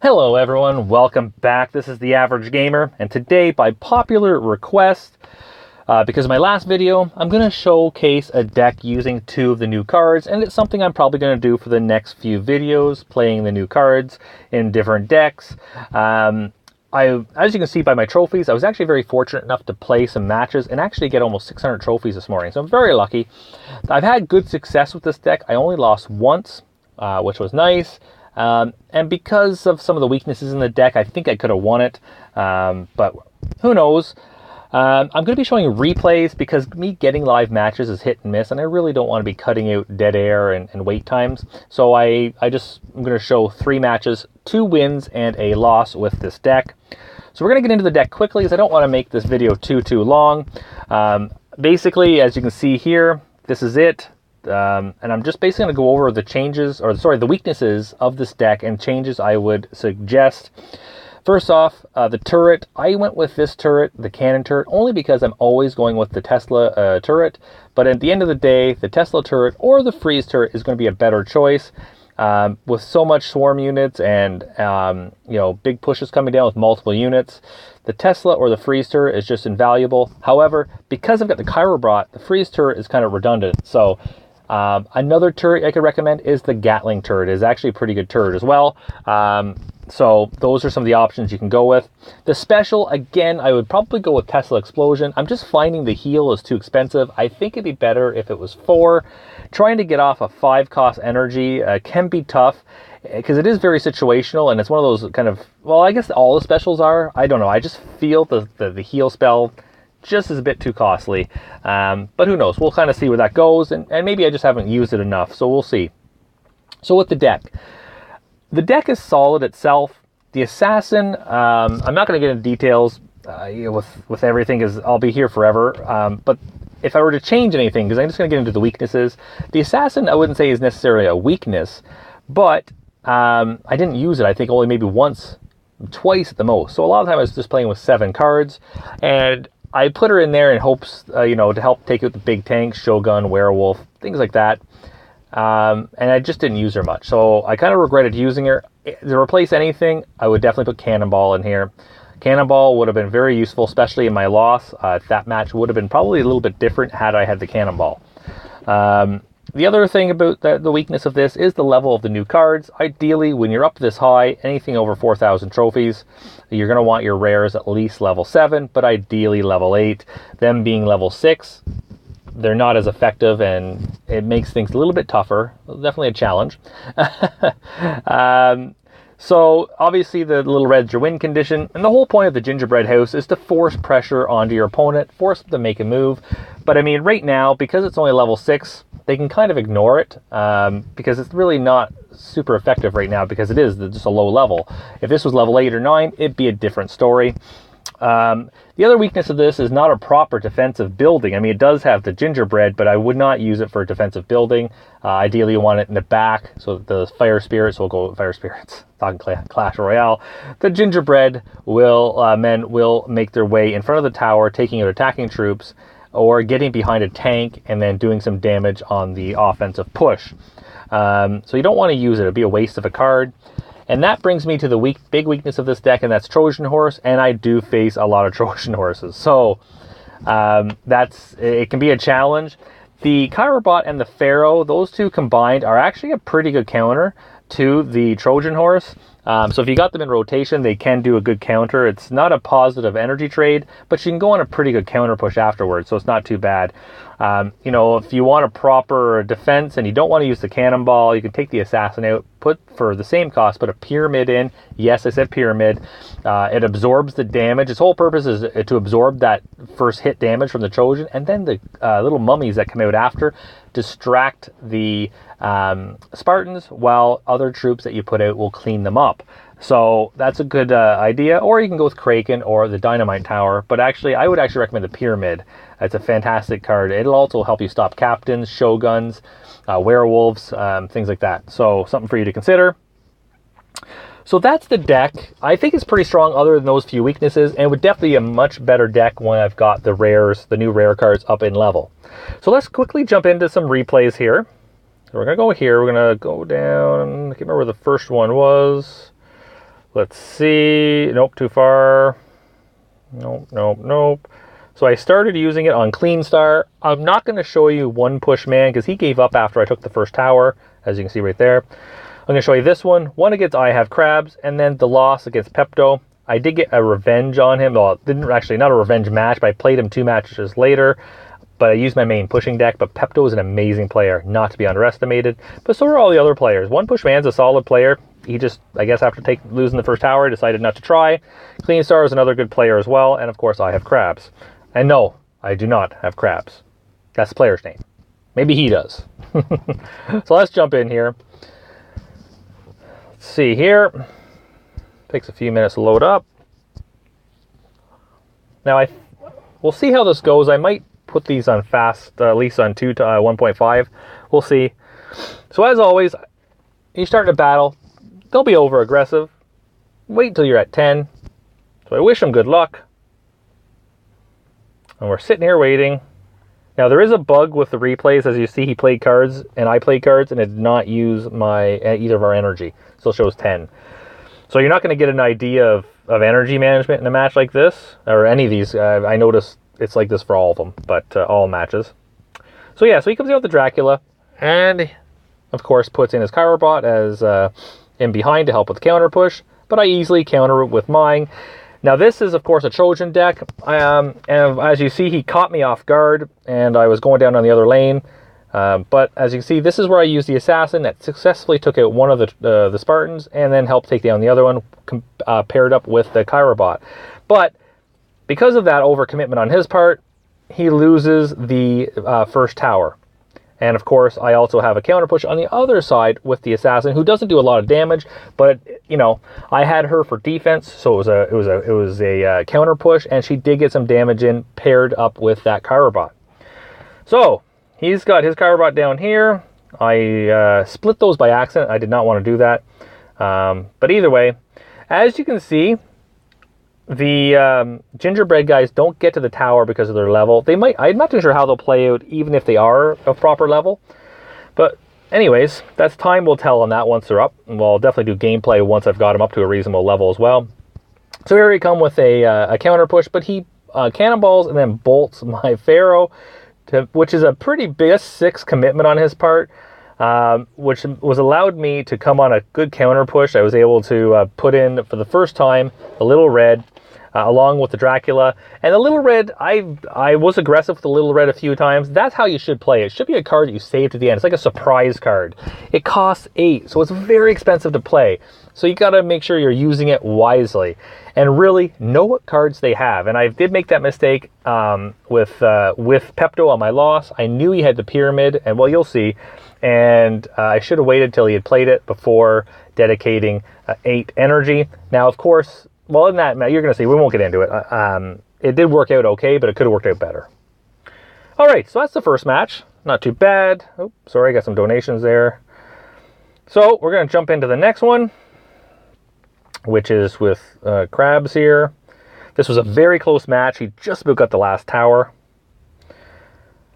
Hello everyone, welcome back. This is The Average Gamer, and today, by popular request, because of my last video, I'm going to showcase a deck using 2 of the new cards, and it's something I'm probably going to do for the next few videos, playing the new cards in different decks. As you can see by my trophies, I was actually very fortunate enough to play some matches and actually get almost 600 trophies this morning, so I'm very lucky. I've had good success with this deck. I only lost once, which was nice. And because of some of the weaknesses in the deck, I think I could have won it, but who knows. I'm going to be showing replays because me getting live matches is hit and miss, and I really don't want to be cutting out dead air and wait times. So I'm going to show 3 matches, 2 wins and a loss with this deck. So we're going to get into the deck quickly because I don't want to make this video too long. Basically, as you can see here, this is it. And I'm just basically going to go over the the weaknesses of this deck and changes I would suggest. First off, the turret. I went with this turret, the cannon turret, only because I'm always going with the Tesla turret. But at the end of the day, the Tesla turret or the freeze turret is going to be a better choice. With so much swarm units and big pushes coming down with multiple units, the Tesla or the freeze turret is just invaluable. However, because I've got the Chirobot, the freeze turret is kind of redundant. So another turret I could recommend is the Gatling turret. It is actually a pretty good turret as well. So those are some of the options you can go with. The special, again, I would probably go with Tesla Explosion. I'm just finding the heal is too expensive. I think it'd be better if it was 4. Trying to get off a 5 cost energy can be tough because it is very situational, and it's one of those kind of, well, I guess all the specials are. I don't know. I just feel the heal spell just is a bit too costly, but who knows. We'll kind of see where that goes, and maybe I just haven't used it enough, so we'll see. So with the deck is solid itself. The assassin, I'm not going to get into details with everything because I'll be here forever, but if I were to change anything, because I'm just going to get into the weaknesses, the assassin I wouldn't say is necessarily a weakness, but I didn't use it, I think only maybe once, twice at the most. So a lot of the time I was just playing with 7 cards, and I put her in there in hopes, to help take out the big tanks, Shogun, Werewolf, things like that. And I just didn't use her much. So I kind of regretted using her. To replace anything, I would definitely put Cannonball in here. Cannonball would have been very useful, especially in my loss. That match would have been probably a little bit different had I had the Cannonball. The other thing about the weakness of this is the level of the new cards. Ideally, when you're up this high, anything over 4,000 trophies, you're going to want your rares at least level 7, but ideally level 8. Them being level 6, they're not as effective, and it makes things a little bit tougher. Definitely a challenge. So obviously the little red's your win condition, and the whole point of the gingerbread house is to force pressure onto your opponent, force them to make a move. But I mean, right now, because it's only level 6, they can kind of ignore it because it's really not super effective right now because it is just a low level. If this was level 8 or 9, it'd be a different story. The other weakness of this is not a proper defensive building. I mean, it does have the gingerbread, but I would not use it for defensive building. Ideally, you want it in the back, so the fire spirits will go with fire spirits. Talking Clash Royale. The gingerbread men will make their way in front of the tower, taking out attacking troops, or getting behind a tank and then doing some damage on the offensive push. So you don't want to use it. It'd be a waste of a card. And that brings me to the big weakness of this deck, and that's Trojan Horse, and I do face a lot of Trojan Horses. So it can be a challenge. The Chirobot and the Pharaoh, those 2 combined are actually a pretty good counter to the Trojan Horse. So if you got them in rotation, they can do a good counter. It's not a positive energy trade, but you can go on a pretty good counter push afterwards, so it's not too bad. If you want a proper defense and you don't want to use the Cannonball, you can take the Assassin out, put for the same cost, put a Pyramid in. Yes, I said Pyramid. It absorbs the damage. Its whole purpose is to absorb that first hit damage from the Trojan, and then the little mummies that come out after distract the Spartans, while other troops that you put out will clean them up. So that's a good idea. Or you can go with Kraken or the Dynamite Tower. But actually, I would actually recommend the Pyramid. It's a fantastic card. It'll also help you stop captains, shoguns, werewolves, things like that. So something for you to consider. So that's the deck. I think it's pretty strong other than those few weaknesses, and it would definitely be a much better deck when I've got the rares, the new rare cards up in level. So let's quickly jump into some replays here. So we're going to go here. We're going to go down. I can't remember where the first one was. Let's see. Nope, too far. Nope, nope, nope. So I started using it on Clean Star. I'm not going to show you One Push Man because he gave up after I took the first tower, as you can see right there. I'm going to show you this one against I Have Crabs, and then the loss against Pepto. I did get a revenge on him. Well, didn't actually, not a revenge match, but I played him 2 matches later. But I used my main pushing deck. But Pepto is an amazing player, not to be underestimated. But so are all the other players. One Push Man's a solid player. He just, I guess, after losing the first tower, decided not to try. Clean Star is another good player as well. And of course, I Have Crabs. And no, I do not have Crabs. That's the player's name. Maybe he does. So let's jump in here. Let's see here. Takes a few minutes to load up. Now we'll see how this goes. I might put these on fast, at least on 1.5. We'll see. So as always, you start a battle. Don't be over aggressive. Wait until you're at 10. So I wish them good luck. And we're sitting here waiting. Now there is a bug with the replays. As you see, he played cards and I played cards, and it did not use either of our energy. Still shows 10. So you're not going to get an idea of energy management in a match like this, or any of these. I noticed it's like this for all of them, but all matches. So yeah, so he comes in with the Dracula, and of course puts in his Chirobot as in behind to help with the counter push, but I easily counter it with mine. Now this is of course a Trojan deck, and as you see, he caught me off guard, and I was going down on the other lane. But as you can see, this is where I used the Assassin that successfully took out one of the Spartans, and then helped take down the other one, paired up with the Chirobot. But because of that overcommitment on his part, he loses the first tower. And of course, I also have a counter push on the other side with the Assassin, who doesn't do a lot of damage, but you know, I had her for defense, so it was a counter push, and she did get some damage in paired up with that Chirobot. So he's got his Chirobot down here. I split those by accident. I did not want to do that. But either way, as you can see, the gingerbread guys don't get to the tower because of their level. They might, I'm not too sure how they'll play out even if they are of proper level. But anyways, that's time will tell on that once they're up. And we'll definitely do gameplay once I've got them up to a reasonable level as well. So here he come with a counter push, but he cannonballs and then bolts my Pharaoh, which is a pretty big 6 commitment on his part, which was allowed me to come on a good counter push. I was able to put in, for the first time, the Little Red, along with the Dracula. And the Little Red, I was aggressive with the Little Red a few times. That's how you should play it. It should be a card that you save to the end. It's like a surprise card. It costs 8, so it's very expensive to play. So you got to make sure you're using it wisely and really know what cards they have. And I did make that mistake with Pepto on my loss. I knew he had the Pyramid, and well, you'll see. And I should have waited till he had played it before dedicating 8 energy. Now, of course, well, in that, you're going to see, we won't get into it. It did work out okay, but it could have worked out better. All right, so that's the first match. Not too bad. Oh, sorry, I got some donations there. So we're going to jump into the next one, which is with Crabs here. This was a very close match. He just about got the last tower.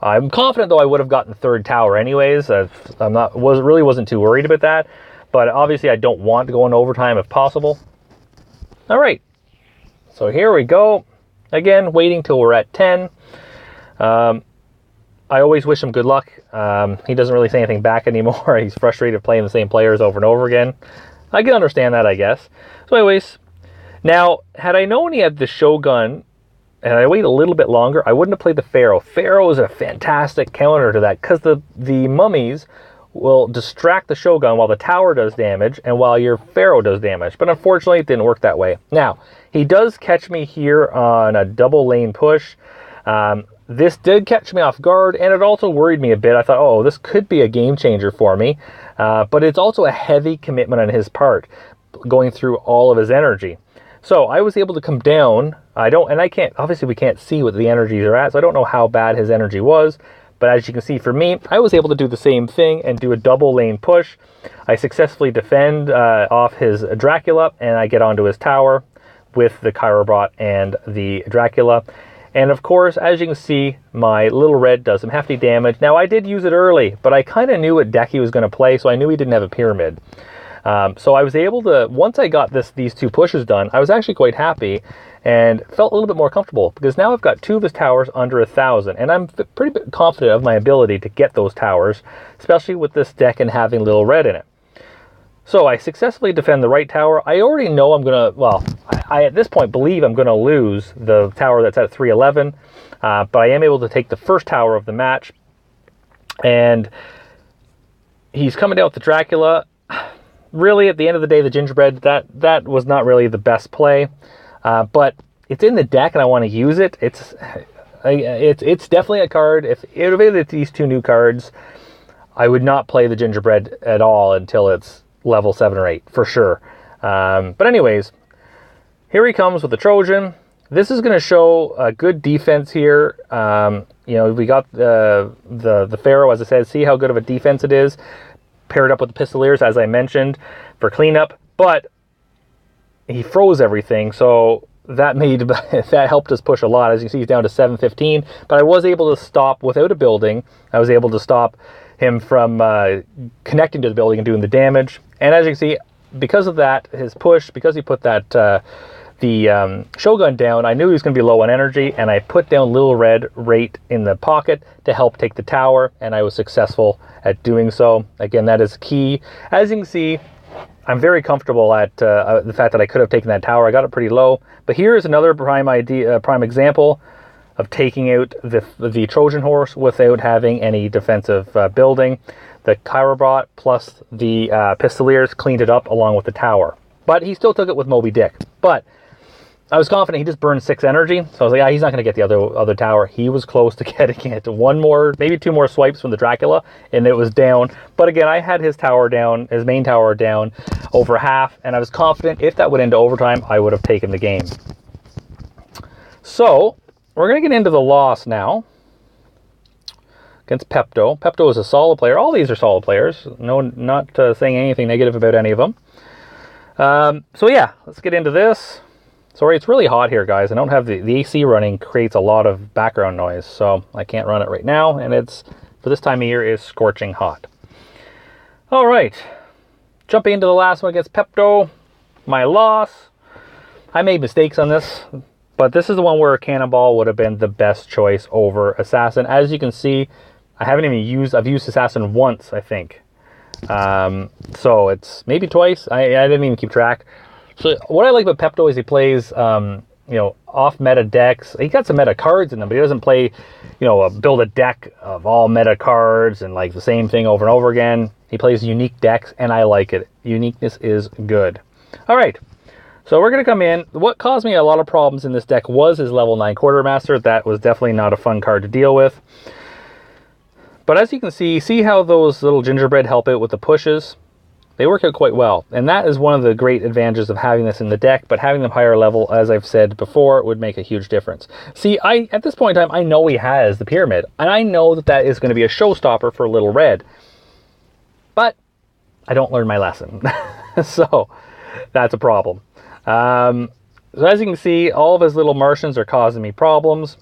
I'm confident, though, I would have gotten the 3rd tower anyways. Really wasn't too worried about that. But obviously, I don't want to go into overtime if possible. All right. So here we go. Again, waiting till we're at 10. I always wish him good luck. He doesn't really say anything back anymore. He's frustrated playing the same players over and over again. I can understand that, I guess. So anyways, now, had I known he had the Shogun, and I wait a little bit longer, I wouldn't have played the Pharaoh. Pharaoh is a fantastic counter to that, because the mummies will distract the Shogun while the tower does damage, and while your Pharaoh does damage. But unfortunately, it didn't work that way. Now, he does catch me here on a double lane push. This did catch me off guard, and it also worried me a bit. I thought, oh, this could be a game changer for me. But it's also a heavy commitment on his part, going through all of his energy. So I was able to come down. I can't, obviously we can't see what the energies are at, so I don't know how bad his energy was. But as you can see for me, I was able to do the same thing and do a double lane push. I successfully defend off his Dracula, and I get onto his tower with the Chirobot and the Dracula. And of course, as you can see, my Little Red does some hefty damage. Now, I did use it early, but I kind of knew what deck he was going to play, so I knew he didn't have a Pyramid. So I was able to, once I got these 2 pushes done, I was actually quite happy and felt a little bit more comfortable, because now I've got 2 of his towers under 1,000, and I'm pretty confident of my ability to get those towers, especially with this deck and having Little Red in it. So I successfully defend the right tower. I already know I'm gonna, well, I at this point believe I'm gonna lose the tower that's at 311, but I am able to take the first tower of the match, and he's coming down with the Dracula. Really, at the end of the day, the Gingerbread, that was not really the best play, but it's in the deck and I want to use it. It's definitely a card. If it availed these 2 new cards, I would not play the Gingerbread at all until it's level 7 or 8 for sure. But anyways, here he comes with the Trojan. This is going to show a good defense here. You know, we got the Pharaoh, as I said. See how good of a defense it is, paired up with the Pistoliers, as I mentioned, for cleanup. But he froze everything, so that helped us push a lot. As you can see, he's down to 715. But I was able to stop without a building. I was able to stop him from connecting to the building and doing the damage. And as you can see, because of that, his push, because he put that the Shogun down, I knew he was going to be low on energy, and I put down Little Red right in the pocket to help take the tower, and I was successful at doing so. Again, that is key. As you can see, I'm very comfortable at the fact that I could have taken that tower. I got it pretty low, but here is another prime example of taking out the Trojan horse without having any defensive building. The Chirobot plus the Pistoliers cleaned it up along with the tower, but he still took it with Moby Dick. But I was confident. He just burned 6 energy, so I was like, yeah, he's not going to get the other tower. He was close to getting it. 1 more, maybe 2 more swipes from the Dracula, and it was down. But again, I had his tower down, his main tower down over half, and I was confident if that went into overtime, I would have taken the game. So we're going to get into the loss now against Pepto. Pepto is a solid player. All these are solid players. No, not saying anything negative about any of them. So yeah, let's get into this. Sorry, it's really hot here, guys. I don't have the AC running, creates a lot of background noise, so I can't run it right now, and it's, for this time of year, is scorching hot. All right, jumping into the last one against Pepto, my loss. I made mistakes on this, but this is the one where Cannonball would have been the best choice over Assassin. As you can see, I've used Assassin once, I think. So it's maybe twice. I didn't even keep track. So what I like about Pepto is he plays, you know, off-meta decks. He got some meta cards in them, but he doesn't play, you know, build a deck of all meta cards and like the same thing over and over again. He plays unique decks, and I like it. Uniqueness is good. All right, so we're going to come in. What caused me a lot of problems in this deck was his level 9 Quartermaster. That was definitely not a fun card to deal with. But as you can see how those little Gingerbread help out with the pushes? They work out quite well, and that is one of the great advantages of having this in the deck, but having them higher level, as I've said before, would make a huge difference. See, at this point in time, I know he has the Pyramid, and I know that is going to be a showstopper for Little Red, but I don't learn my lesson, so that's a problem. So as you can see, all of his little Martians are causing me problems,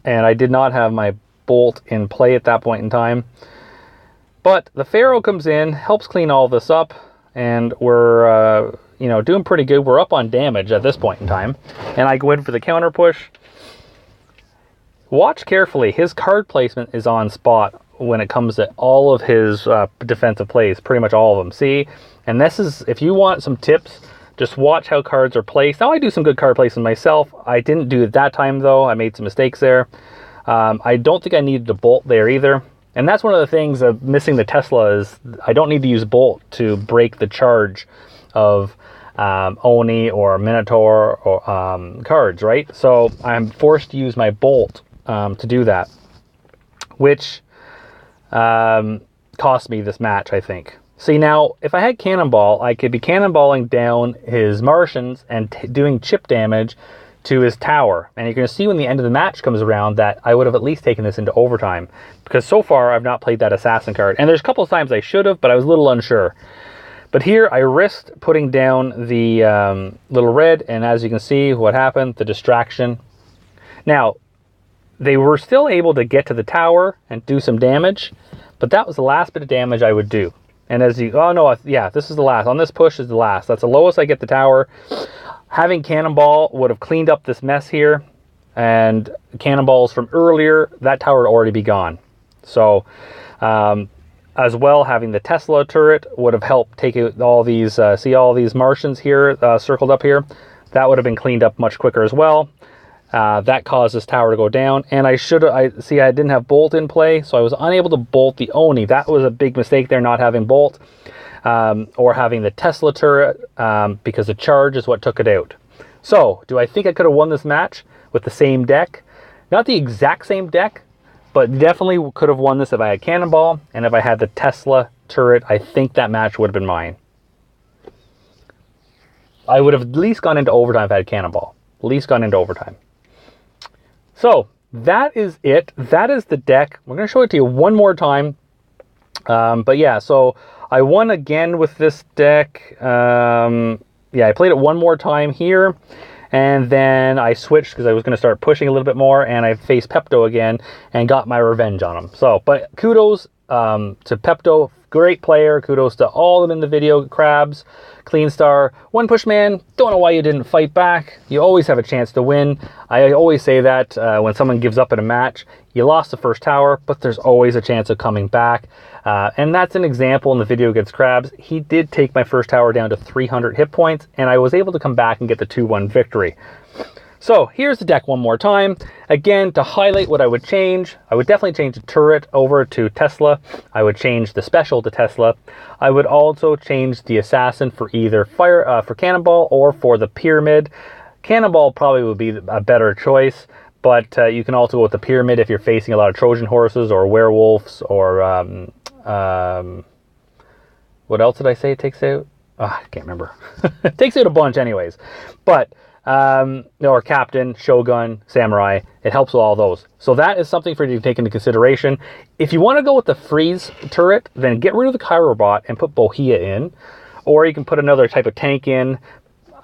and I did not have my Bolt in play at that point in time. But the Pharaoh comes in, helps clean all this up, and we're you know, doing pretty good. We're up on damage at this point in time, and I go in for the counter push. Watch carefully. His card placement is on spot when it comes to all of his defensive plays, pretty much all of them. See, and this is, if you want some tips, just watch how cards are placed. Now, I do some good card placement myself. I didn't do it that time, though. I made some mistakes there. I don't think I needed to bolt there either. And that's one of the things of missing the Tesla is I don't need to use Bolt to break the charge of Oni or Minotaur or cards, right? So I'm forced to use my Bolt to do that, which cost me this match, I think. See, now, if I had Cannonball, I could be cannonballing down his Martians and doing chip damage to his tower, and you're going to see when the end of the match comes around that I would have at least taken this into overtime, because so far I've not played that Assassin card, and there's a couple of times I should have, but I was a little unsure. But here I risked putting down the Little Red, and as you can see what happened, the distraction. Now, they were still able to get to the tower and do some damage, but that was the last bit of damage I would do. And as you, oh no, yeah, this is the last. On this push is the last. That's the lowest I get the tower. Having Cannonball would have cleaned up this mess here. And Cannonballs from earlier, that tower would already be gone. So, as well, having the Tesla turret would have helped take out all these, see all these Martians here circled up here? That would have been cleaned up much quicker as well. That caused this tower to go down. And I didn't have Bolt in play, so I was unable to bolt the Oni. That was a big mistake there, not having Bolt. Or having the Tesla turret, because the charge is what took it out. So, do I think I could have won this match with the same deck? Not the exact same deck, but definitely could have won this if I had Cannonball and if I had the Tesla turret. I think that match would have been mine. I would have at least gone into overtime if I had Cannonball. At least gone into overtime. So that is it. That is the deck. We're going to show it to you one more time. But yeah, so I won again with this deck. Yeah, I played it one more time here. And then I switched because I was going to start pushing a little bit more, and I faced Pepto again and got my revenge on him. So, but kudos to Pepto, great player. Kudos to all of them in the video, Krabs, Clean Star, One Push Man. Don't know why you didn't fight back. You always have a chance to win. I always say that when someone gives up in a match, you lost the first tower, but there's always a chance of coming back. And that's an example in the video against Krabs. He did take my first tower down to 300 hit points, and I was able to come back and get the 2-1 victory. So here's the deck one more time. Again, to highlight what I would change, I would definitely change the turret over to Tesla. I would change the special to Tesla. I would also change the assassin for either for Cannonball or for the pyramid. Cannonball probably would be a better choice, but you can also go with the pyramid if you're facing a lot of Trojan horses or werewolves or what else did I say it takes out? I can't remember. It takes out a bunch anyways. But or Captain, Shogun, Samurai, it helps with all those. So that is something for you to take into consideration. If you want to go with the freeze turret, then get rid of the Chirobot and put Bohea in. Or you can put another type of tank in,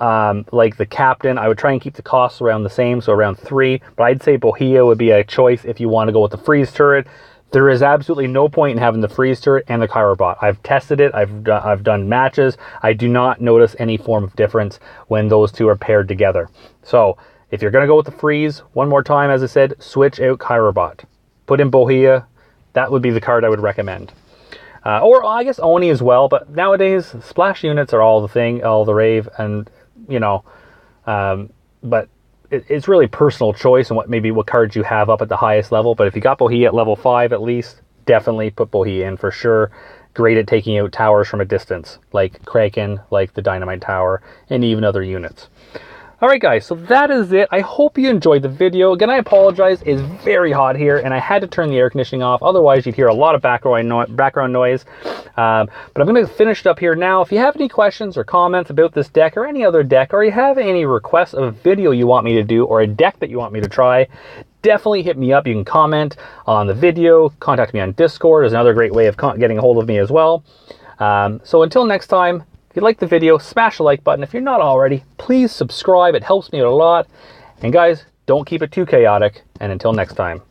like the Captain. I would try and keep the costs around the same, so around 3. But I'd say Bohea would be a choice if you want to go with the freeze turret. There is absolutely no point in having the freeze turret and the Chirobot. I've tested it. I've done matches. I do not notice any form of difference when those two are paired together. So if you're going to go with the freeze, one more time, as I said, switch out Chirobot. Put in Bohea. That would be the card I would recommend. Or I guess Oni as well. But nowadays, splash units are all the thing, all the rave. And, you know, but it's really personal choice and what cards you have up at the highest level. But if you got Bohea at level 5 at least, definitely put Bohea in for sure. Great at taking out towers from a distance, like Kraken, like the Dynamite Tower, and even other units. Alright guys, so that is it. I hope you enjoyed the video. Again, I apologize. It's very hot here, and I had to turn the air conditioning off. Otherwise, you'd hear a lot of background noise. But I'm going to finish it up here now. If you have any questions or comments about this deck or any other deck, or you have any requests of a video you want me to do or a deck that you want me to try, definitely hit me up. You can comment on the video, contact me on Discord. Is another great way of getting a hold of me as well. So until next time, if you like the video, smash the like button. If you're not already, please subscribe. It helps me out a lot. And guys, don't keep it too chaotic. And until next time.